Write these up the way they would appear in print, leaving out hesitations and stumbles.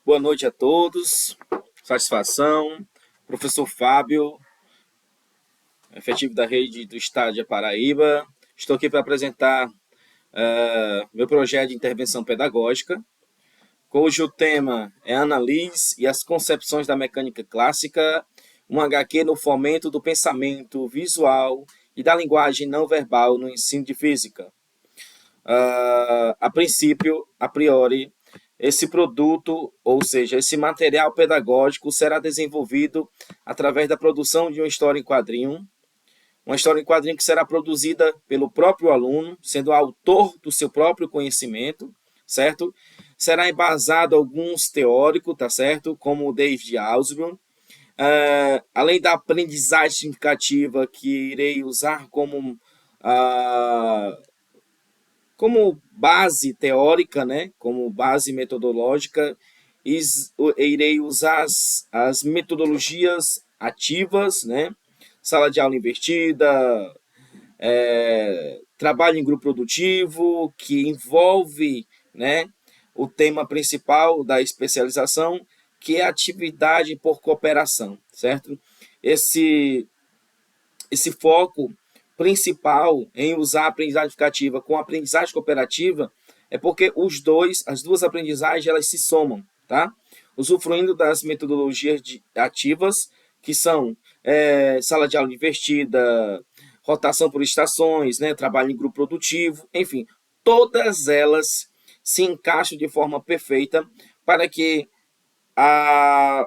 Boa noite a todos. Satisfação. Professor Fábio, efetivo da rede do Estado de Paraíba. Estou aqui para apresentar meu projeto de intervenção pedagógica, cujo tema é Analise e as concepções da mecânica clássica, um HQ no fomento do pensamento visual e da linguagem não verbal no ensino de física. A priori, esse produto, ou seja, esse material pedagógico será desenvolvido através da produção de uma história em quadrinho, que será produzida pelo próprio aluno, sendo autor do seu próprio conhecimento, certo? Será embasado alguns teóricos, tá certo? Como o David Ausubel, além da aprendizagem significativa que irei usar como base teórica, né, como base metodológica, irei usar as metodologias ativas, né, sala de aula invertida, trabalho em grupo produtivo, que envolve, né, o tema principal da especialização, que é a atividade por cooperação, certo? Esse foco principal em usar a aprendizagem educativa com a aprendizagem cooperativa é porque as duas aprendizagens, elas se somam, tá? Usufruindo das metodologias ativas, que são sala de aula invertida, rotação por estações, né, trabalho em grupo produtivo, enfim, todas elas se encaixam de forma perfeita para que a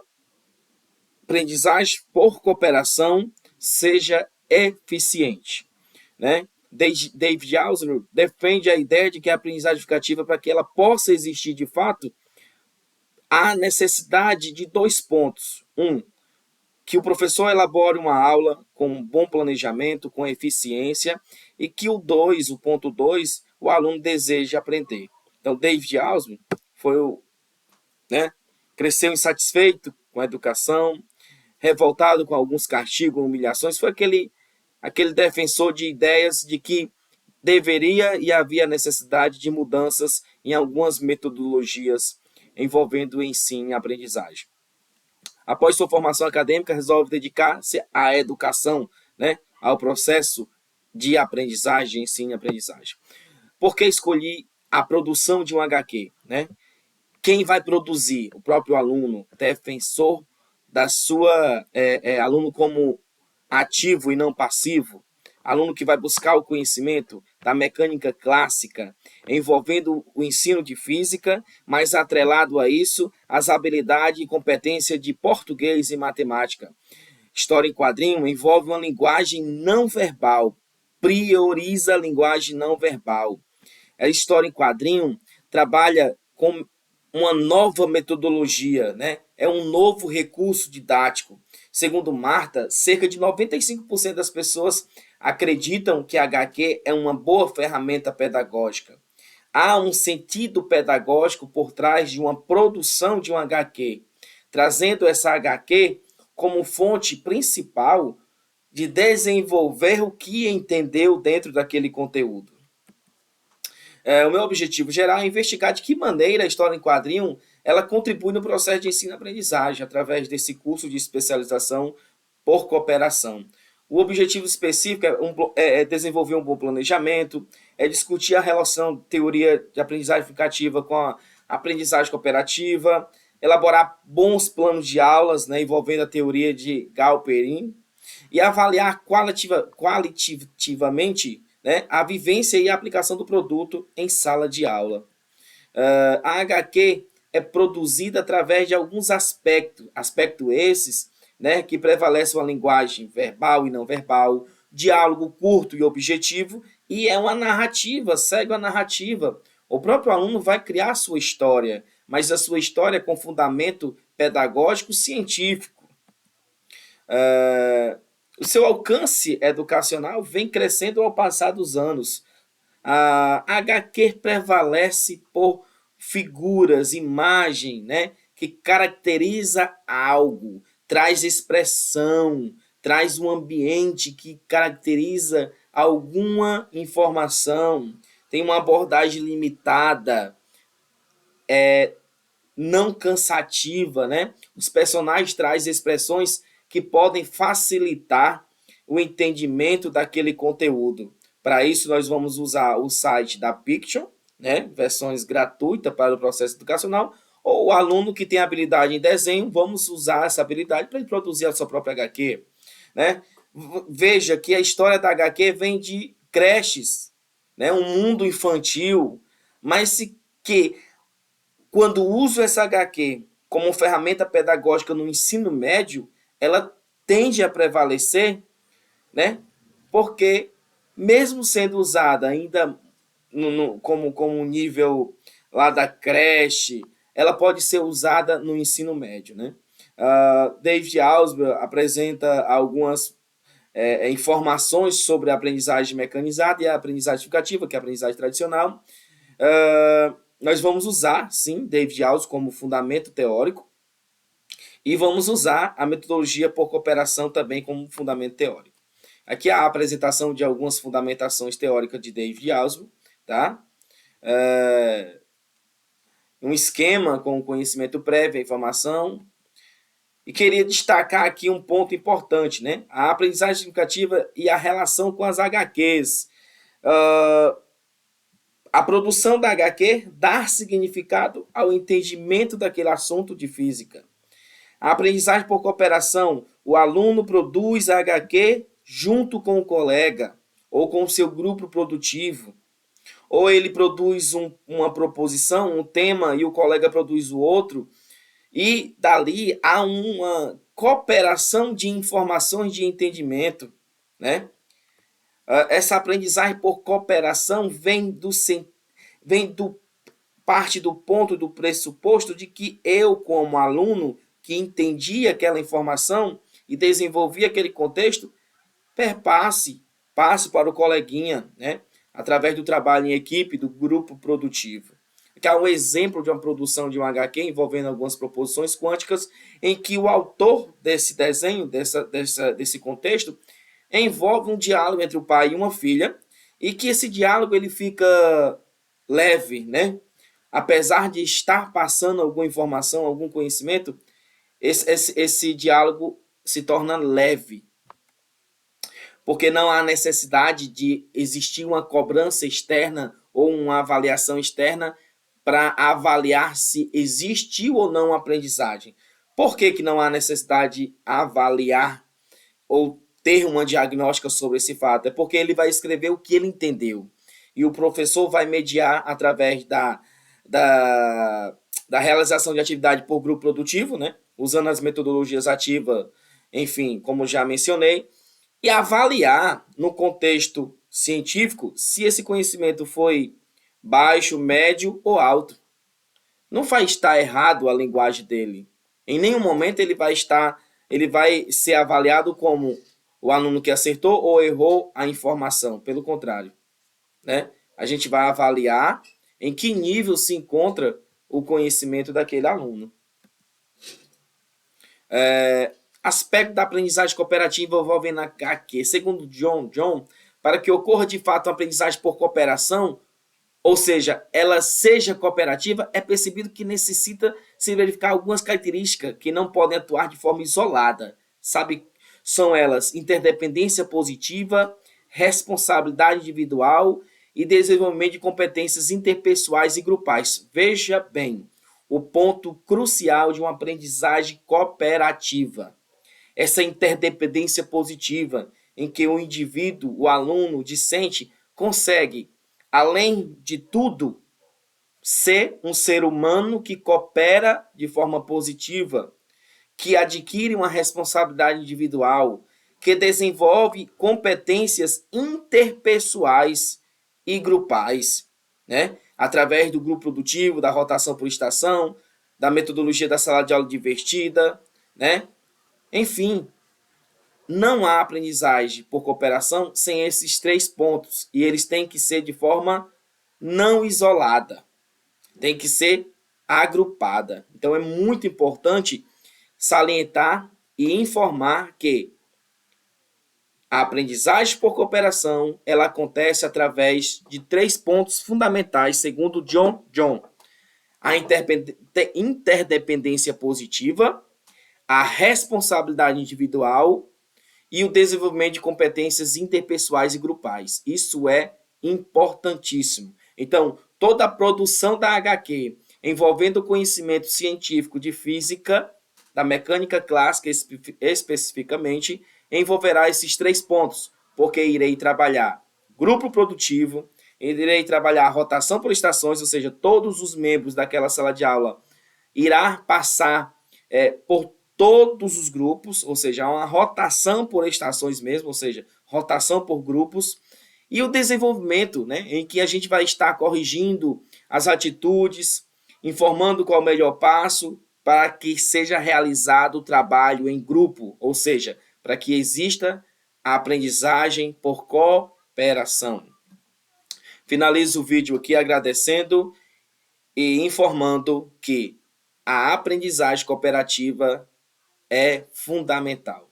aprendizagem por cooperação seja eficiente, né? David Ausubel defende a ideia de que a aprendizagem educativa, para que ela possa existir de fato, há necessidade de 2 pontos. Que o professor elabore uma aula com um bom planejamento, com eficiência, e que o ponto 2, o aluno deseja aprender. Então, David Ausubel cresceu insatisfeito com a educação, revoltado com alguns castigos, humilhações, foi aquele defensor de ideias de que deveria e havia necessidade de mudanças em algumas metodologias envolvendo o ensino e aprendizagem. Após sua formação acadêmica, resolve dedicar-se à educação, né, ao processo de aprendizagem, ensino e aprendizagem. Por que escolhi a produção de um HQ? Né? Quem vai produzir? O próprio aluno, defensor da sua aluno como ativo e não passivo, aluno que vai buscar o conhecimento da mecânica clássica, envolvendo o ensino de física, mas atrelado a isso, as habilidades e competência de português e matemática. História em quadrinho envolve uma linguagem não verbal, prioriza a linguagem não verbal. A história em quadrinho trabalha com uma nova metodologia, né? É um novo recurso didático. Segundo Marta, cerca de 95% das pessoas acreditam que a HQ é uma boa ferramenta pedagógica. Há um sentido pedagógico por trás de uma produção de um HQ, trazendo essa HQ como fonte principal de desenvolver o que entendeu dentro daquele conteúdo. O meu objetivo geral é investigar de que maneira a história em quadrinho ela contribui no processo de ensino-aprendizagem através desse curso de especialização por cooperação. O objetivo específico é desenvolver um bom planejamento, é discutir a relação de teoria de aprendizagem educativa com a aprendizagem cooperativa, elaborar bons planos de aulas, né, envolvendo a teoria de Galperin, e avaliar qualitativamente, né, a vivência e a aplicação do produto em sala de aula. A HQ é produzida através de alguns aspectos esses, né, que prevalecem uma linguagem verbal e não verbal, diálogo curto e objetivo, e é uma narrativa, segue a narrativa. O próprio aluno vai criar a sua história, mas a sua história com fundamento pedagógico científico. O seu alcance educacional vem crescendo ao passar dos anos. A HQ prevalece por figuras, imagem, né, que caracteriza algo, traz expressão, traz um ambiente que caracteriza alguma informação, tem uma abordagem limitada, não cansativa, né? Os personagens trazem expressões que podem facilitar o entendimento daquele conteúdo. Para isso, nós vamos usar o site da Piction, né? Versões gratuitas para o processo educacional, ou o aluno que tem habilidade em desenho, vamos usar essa habilidade para ele produzir a sua própria HQ, né? Veja que a história da HQ vem de creches, né? Um mundo infantil, mas que quando uso essa HQ como ferramenta pedagógica no ensino médio, ela tende a prevalecer, né? Porque mesmo sendo usada ainda como nível lá da creche, ela pode ser usada no ensino médio, né? David Ausubel apresenta algumas informações sobre a aprendizagem mecanizada e a aprendizagem explicativa, que é a aprendizagem tradicional. Nós vamos usar, sim, David Ausubel como fundamento teórico e vamos usar a metodologia por cooperação também como fundamento teórico. Aqui há a apresentação de algumas fundamentações teóricas de David Ausubel, tá? Um esquema com o conhecimento prévio, a informação. E queria destacar aqui um ponto importante, né? A aprendizagem significativa e a relação com as HQs. A produção da HQ dá significado ao entendimento daquele assunto de física. A aprendizagem por cooperação, o aluno produz a HQ junto com o colega ou com o seu grupo produtivo. Ou ele produz uma proposição, um tema, e o colega produz o outro. E dali há uma cooperação de informações de entendimento, né? Essa aprendizagem por cooperação parte do ponto do pressuposto de que eu, como aluno que entendi aquela informação e desenvolvi aquele contexto, passe para o coleguinha, né? Através do trabalho em equipe, do grupo produtivo. Aqui há um exemplo de uma produção de um HQ envolvendo algumas proposições quânticas, em que o autor desse desenho, desse contexto, envolve um diálogo entre o pai e uma filha, e que esse diálogo ele fica leve, né? Apesar de estar passando alguma informação, algum conhecimento, esse diálogo se torna leve, porque não há necessidade de existir uma cobrança externa ou uma avaliação externa para avaliar se existiu ou não aprendizagem. Por que não há necessidade de avaliar ou ter uma diagnóstica sobre esse fato? É porque ele vai escrever o que ele entendeu. E o professor vai mediar através da realização de atividade por grupo produtivo, né? Usando as metodologias ativas, enfim, como já mencionei, e avaliar no contexto científico se esse conhecimento foi baixo, médio ou alto. Não vai estar errado a linguagem dele. Em nenhum momento ele vai ser avaliado como o aluno que acertou ou errou a informação. Pelo contrário, né? A gente vai avaliar em que nível se encontra o conhecimento daquele aluno. Aspecto da aprendizagem cooperativa envolvendo a HQ. Segundo John, para que ocorra de fato uma aprendizagem por cooperação, ou seja, ela seja cooperativa, é percebido que necessita se verificar algumas características que não podem atuar de forma isolada. São elas interdependência positiva, responsabilidade individual e desenvolvimento de competências interpessoais e grupais. Veja bem, o ponto crucial de uma aprendizagem cooperativa. Essa interdependência positiva, em que o indivíduo, o aluno, o discente, consegue, além de tudo, ser um ser humano que coopera de forma positiva, que adquire uma responsabilidade individual, que desenvolve competências interpessoais e grupais, né? Através do grupo produtivo, da rotação por estação, da metodologia da sala de aula divertida, né? Enfim, não há aprendizagem por cooperação sem esses 3 pontos, e eles têm que ser de forma não isolada, tem que ser agrupada. Então é muito importante salientar e informar que a aprendizagem por cooperação ela acontece através de 3 pontos fundamentais, segundo John. a interdependência positiva, a responsabilidade individual e o desenvolvimento de competências interpessoais e grupais. Isso é importantíssimo. Então, toda a produção da HQ envolvendo o conhecimento científico de física, da mecânica clássica especificamente, envolverá esses 3 pontos, porque irei trabalhar grupo produtivo, irei trabalhar rotação por estações, ou seja, todos os membros daquela sala de aula irá passar por todos os grupos, ou seja, uma rotação por estações mesmo, ou seja, rotação por grupos, e o desenvolvimento, né, em que a gente vai estar corrigindo as atitudes, informando qual é o melhor passo para que seja realizado o trabalho em grupo, ou seja, para que exista a aprendizagem por cooperação. Finalizo o vídeo aqui agradecendo e informando que a aprendizagem cooperativa é fundamental.